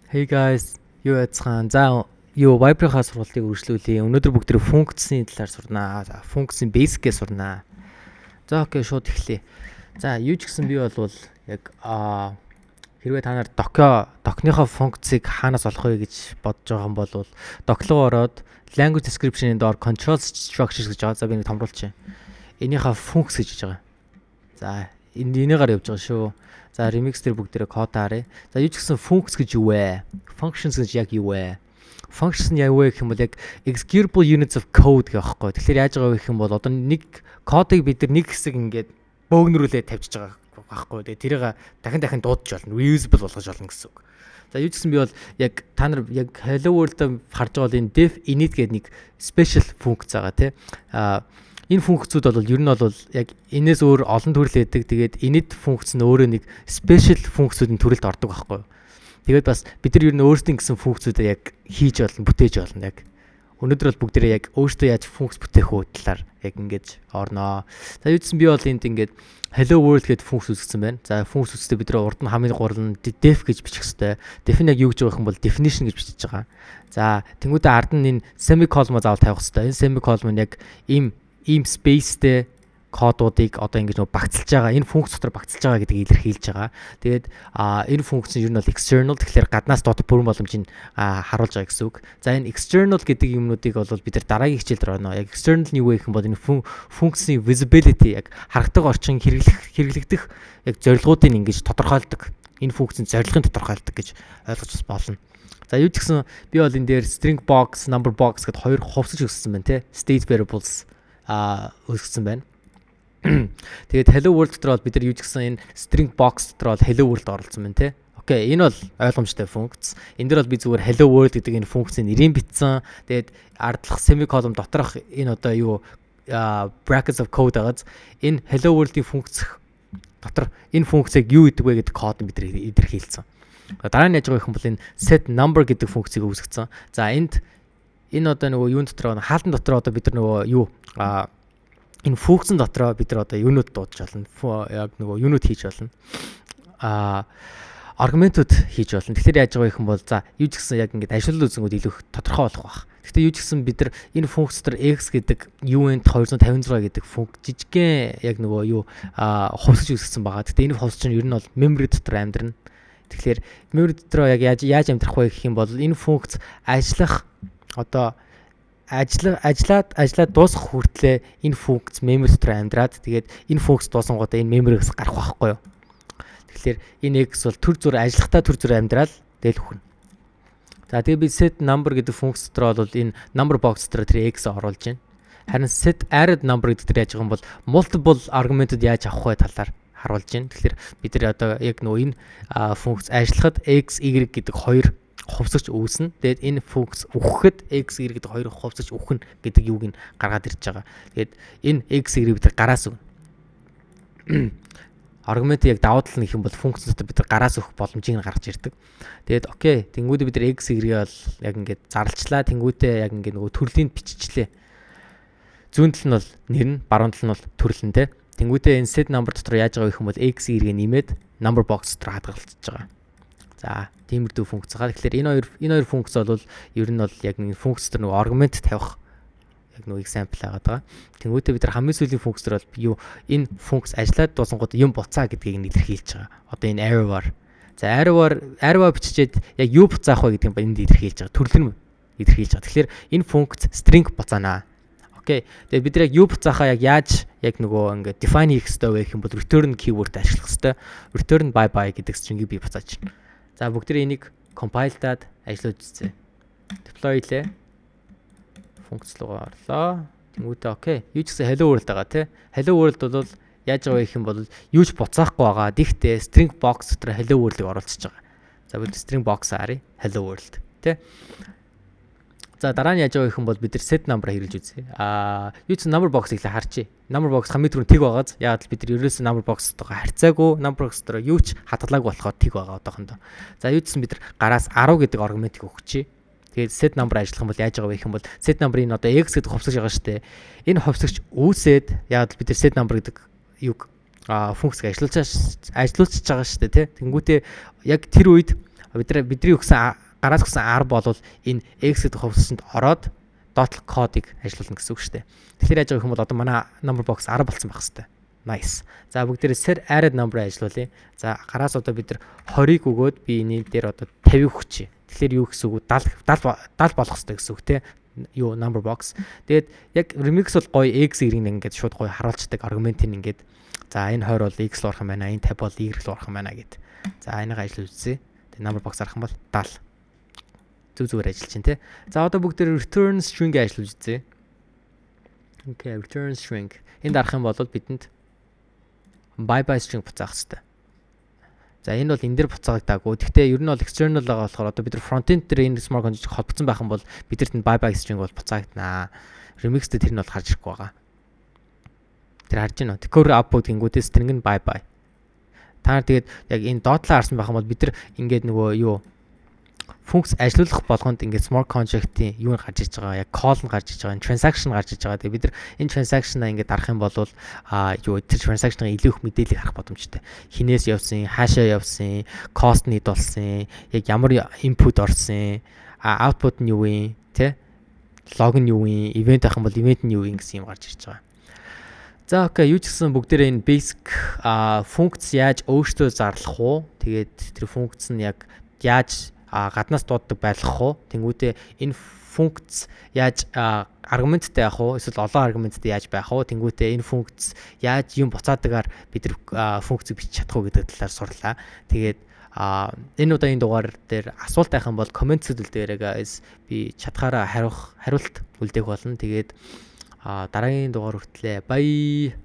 Hey guys, юу яцхан. За юу Vyper-ийн сургалтыг үргэлжлүүлээ. Өнөөдөр бүгд функцийн талаар сурнаа. За функцийн basic-гээ сурнаа. За окей, шууд эхлэе. За юу ч гэсэн би бол яг хэрвээ та нар докныхоо функцийг хаанаас олох вэ гэж бодож байгаа юм бол доклоо ороод language description-ийн доор control structures гэж байгаа. За би нэг томруулчих. Энийхээ функц гэж байгаа. За энийгээр явж байгаа шүү. За remix дээр бүгдээрээ код харъя. За юу ч гэсэн функц гэж юу вэ? Functions гэж яг юу вэ? Functions нь яг юу вэ гэх юм бол яг executable units of code гэх байхгүй. Тэгэхээр яаж байгаа вэ гэх юм бол одоо нэг кодыг бид нар нэг хэсэг ингээд бөөгнөрүүлээд тавьчихж байгаа байхгүй. Тэгээ тэрийг дахин дуудаж болно. Reusable болгож болно гэсэн үг. За юу ч гэсэн би бол яг та нар яг hello world-д харж байгаа бол энэ def init гэдэг нэг special функц байгаа тий. Энэ функцүүд бол ер нь бол яг энэс өөр олон төрөл байдаг. Тэгээд init функц нь өөрөө нэг special функцүүдийн төрөлд ордог байхгүй юу. Тэгээд бас бид нар ер нь өөрсдийн гэсэн функцүүдээ яг хийж болно, бүтээж болно яг. Өнөөдөр бол бүгдээрээ яг өөрсдөө яаж функц бүтээх үү талаар яг ингэж орноо. За юу гэсэн би бол энд ингээд hello world гэдэг функц үүсгэсэн байна. За функц үүсгэхдээ бид нар урд нь хамгийн гурал нь def гэж бичих хэрэгтэй. Def нь яг юу гэж байгаа юм бол definition гэж бичиж байгаа. За тэнгуүдээ ард нь энэ semicolon заавал тавих хэрэгтэй. Энэ semicolon нь яг ийм spaceтэй кодуудыг одоо ингэж багцлж байгаа. Энэ функц дотор багцлж байгаа гэдгийг илэрхийлж байгаа. Тэгээд энэ функц нь ер нь бол external, тэгэхээр гаднаас доод бүрэн боломжийг харуулж байгаа гэсэн үг. За энэ external гэдэг юмнуудыг бол бид нар дараагийн хичээлд орно. Яг external нь юу вэ гэх юм бол энэ функцийн visibility яг харагдах орчин хэрэглэгдэх яг зорилгоодыг ингэж тодорхойлдог. Энэ функцийн зорилгыг тодорхойлдог гэж ойлгож болно. За юу ч гэсэн би бол энэ дээр string box, number box гэдэг хоёр хувьсаж өгсөн байна те. State variables үүсгэсэн байна. Тэгээд hello world дотор бол бид нар юу ч гэсэн энэ string box дотор бол hello world оруулсан байна те. Окей, энэ бол ойлгомжтой функц. Энэ дээр бол би зүгээр hello world гэдэг энэ функцийн нэрийг бичсэн. Тэгээд ардлах semicolon доторх энэ одоо юу brackets of code агаад энэ hello world-ийн функц дотор энэ функцийг юу гэдэг вэ гэдэг код нь бид нар илэрхийлсэн. Дараа нь яаж байгаа юм бол энэ set number гэдэг функцийг үүсгэсэн. За энэ одоо нөгөө юун дотор хаалтан дотор одоо бид нар нөгөө юу энэ функцэн дотор бид нар одоо юунууд дуудаж болно. Яг нөгөө юунууд хийж болно. Аргументууд хийж болно. Тэгэхээр яаж байгаа юм бол за юу ч гэсэн яг ингээд ажиглал үзэнгүүд илүү тодорхой болох байх. Гэхдээ юу ч гэсэн бид нар энэ функц дотор x гэдэг UN 256 гэдэг функц жижигхэн яг нөгөө юу хувьсаж үүсгэсэн байгаа. Гэхдээ энэ хувьсч нь ер нь бол memory дотор амьдрна. Тэгэхээр memory дотор яг яаж амьдрах вэ гэх юм бол энэ функц ажиллах одоо ажиллаад дуусах хүртлээр энэ функц memory дотор амьдраад тэгээд энэ функц дуусангуудаа энэ memory-гээс гарах байхгүй юу. Тэгэхээр энэ x бол төр зүр ажиллахтаа төр зүр амьдраад тэгэл үхнэ. За тэгээд би set number гэдэг функц дотор бол энэ number box дотор тэр x оруулж байна. Харин set added number гэдэг дээр яаж байгаа юм бол multiple argument-д яаж авах вэ талаар харуулж байна. Тэгэхээр бид нар одоо яг нөгөө энэ функц ажиллахад x, y гэдэг хоёр хувьсагч үүснэ. Тэгээд энэ функц үхэхэд x, y гэдэг хоёр хувьсагч үхнэ гэдэг юуг нь гаргаад ирж байгаа. Тэгээд энэ x, y бид гараас өгнө. Аргумент яг давуу тал нь гэх юм бол функц дотор бид гараас өгөх боломжийг нь гаргаж ирдэг. Тэгээд окей, тэнгуүдээ бид x, y бол яг ингээд зарлчлаа. Тэнгуүдээ яг ингээд нөгөө төрлийг биччихлээ. Зүүн тал нь бол нэр нь, баруун тал нь бол төрөл нь те. Тэнгуүдээ энэ set number дотор яаж байгаа юм бол x, y-г нэмээд number box дотор хадгалчихж байгаа. За тиймэрдүү функц байгаа. Тэгэхээр энэ хоёр функц бол ер нь бол яг нэг функц төр нэг аргумент тавих яг нэг example байгаа. Тэнгүүтээ бид нар хамгийн сүүлийн функц төр бол юу энэ функц ажиллаад дуусангууд юм буцаа гэдгийг илэрхийлж байгаа. Одоо энэ arrow-аар. За arrow биччихэд яг юу буцаах вэ гэдгийг энд илэрхийлж байгаа. Төрөл нь илэрхийлж байгаа. Тэгэхээр энэ функц string буцаана. Окей. Тэгээ бид нар яг юу буцаахаа яг яаж яг нөгөө ингээд define хийх хэрэгтэй вэ гэх юм бол return keyword ашиглах хэрэгтэй. Return bye bye гэдэг string-ийг би буцааж байна. За бүгдээ энийг compile-даад ажиллаж үзье. Deploy хийлээ. Функц руу орлоо. Тэнгүүтээ окей. Юу ч гэсэн hello world байгаа тий. Hello world бол яаж байгаа гэх юм бол юу ч буцаахгүй байгаа. Гэхдээ string box дотор hello world-ыг оруулчихж байгаа. За бид string box харъя. Hello world тий. За дараа нь яаж байгаа гэх юм бол бид нар set number хэрэглэж үзье. Юу ч number box-ыг л харчи. Number box хамгийн түрүүнд тэг байгааз. Яг бид нар ерөөсөө number box-тойгоо харьцаагүй, number box дотор юу ч хадгалаагүй болохоор тэг байгаа одоохондоо. За юу ч бид нар гараас 10 гэдэг аргументыг өгчий. Тэгээд set number ажиллах юм бол яаж байгаа вэ гэх юм бол set number-ийн одоо x гэдэг хувьсагч байгаа шүү дээ. Энэ хувьсагч үүсээд яг бид нар set number гэдэг юг функцийг ажиллуулж байгаа шүү дээ тий. Тэнгүүтээ яг тэр үед бидний өгсөн гараас өгсөн R болвол энэ X гэдэг хувьсанд ороод dot кодыг ажилуулна гэсэн үг шүү дээ. Тэгэхээр яаж байгаа юм бол одоо манай number box 10 болсон байх хэвээр. Nice. За бүгдээрээ set added number ажилуулъя. За гараас одоо бид нар 20-ыг өгөөд би энэ дээр одоо 50 өгчээ. Тэгэхээр юу гэсэн үг 70 болох хэрэгтэй гэсэн үг те. Юу number box. Тэгээд яг remix бол гоё X Y-ийг ингээд шууд гоё харуулцдаг аргументыг ингээд за энэ 20 бол X руу орох юм байна. Энэ 50 бол Y руу орох юм байна гэд. За энийг ажиллаж үзье. Тэгээд number box арах юм бол 70. Зүгээр ажиллаж чинь те. За одоо бүгдээр return string ажиллаж үзье. Okay, return string. Энд арах юм бол бидэнд Vyper string буцаах хэрэгтэй. За энэ бол энэ дээр буцаагаагүй. Гэхдээ ер нь бол external байгаа болохоор одоо бид нар front-end дээр энэ smart contract холбогдсон байх юм бол бидэрт энэ Vyper string бол буцаагданаа. Remix дээр тэр нь бол гарч ирэхгүй байгаа. Тэр харж байна уу? Core output гингүүтээ string нь Vyper. Та нар тэгээд яг энэ dot-лаа харсан байх юм бол бид нар ингээд нөгөө юу функц ажилуулах болгонд ингээд smart contract-ийн юу гарч иж байгаа, яг call нь гарч иж байгаа, transaction гарч иж байгаа. Тэгээ бид нар энэ transaction-а ингээд дарах юм бол юу тэр transaction-ын илүү их мэдээллийг харах боломжтой. Хинээс явсан, хаашаа явсан, cost need болсон, яг ямар input орсон, output нь юу вэ, тэ? Log нь юу вэ, event ах юм бол event нь юу вэ гэсэн юм гарч иж байгаа. За окей, юу ч гэсэн бүгдээрээ энэ basic функц яаж өөртөө зарлах уу? Тэгээд тэр функц нь яг яаж гаднаас дууддаг байлгах уу? Тэнгүүтээ энэ функц яаж аргументтай явах уу? Эсвэл олон аргументтай яаж байх уу? Тэнгүүтээ энэ функц яаж юм буцаадагаар бид нар функцийг бичих чадах уу гэдэг талаар сурлаа. Тэгээд энэ удаагийн дугаар дээр асуулт байх юм бол комент зүйлдээрээ guys би чадхаараа хариулт үлдээх болно. Тэгээд дараагийн дугаар хүртлээ. Bye.